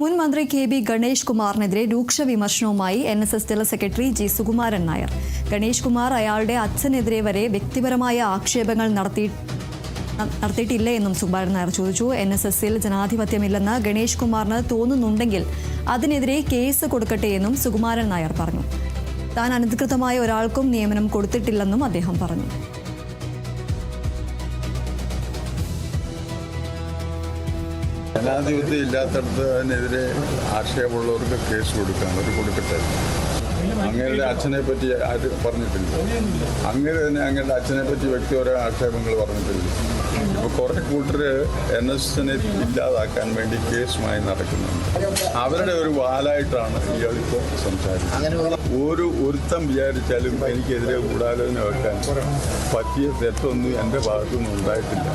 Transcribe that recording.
മുൻ മന്ത്രി കെ.ബി. ഗണേഷ് കുമാറിനെതിരെ രൂക്ഷ വിമർശനവുമായി NSS general secretary G. Sukumaran Nair. Ganesh Kumar അയാളുടെ അച്ഛനെതിരെ വരെ വ്യക്തിപരമായ ആക്ഷേപങ്ങൾ നടത്തിയിട്ടില്ലേ എന്നും സുകുമാരൻ നായർ ചോദിച്ചു. NSSൽ ജനാധിപത്യമില്ലെന്ന് ഗണേഷ് കുമാറിന് തോന്നുന്നുണ്ടെങ്കിൽ അതിനെതിരെ കേസ് കൊടുക്കട്ടെ എന്നും സുകുമാരൻ നായർ പറഞ്ഞു. താൻ അനധികൃതമായ ഒരാൾക്കും നിയമനം കൊടുത്തിട്ടില്ലെന്നും അദ്ദേഹം പറഞ്ഞു. ജനാധിപത്യം ഇല്ലാത്തടത്ത് അതിനെതിരെ ആക്ഷേപമുള്ളവർക്ക് കേസ് കൊടുക്കാം, അവർ കൊടുക്കട്ടെ. അങ്ങയുടെ അച്ഛനെ പറ്റി ആര് പറഞ്ഞിട്ടില്ല? അങ്ങനെ തന്നെ അങ്ങയുടെ അച്ഛനെ പറ്റി വ്യക്തിപരമായ ആക്ഷേപങ്ങൾ പറഞ്ഞിട്ടില്ല. ഇപ്പോൾ കുറേ കൂട്ടർ NSSനെ ഇല്ലാതാക്കാൻ വേണ്ടി കേസുമായി നടക്കുന്നുണ്ട്. അവരുടെ ഒരു വാലായിട്ടാണ് ഇയാളിപ്പോൾ സംസാരിക്കുന്നത്. ഒരുത്തം വിചാരിച്ചാലും എനിക്കെതിരെ ഗൂഢാലോചന വെക്കാൻ പറ്റിയ തെറ്റൊന്നും എൻ്റെ ഭാഗത്തുനിന്നും ഉണ്ടായിട്ടില്ല.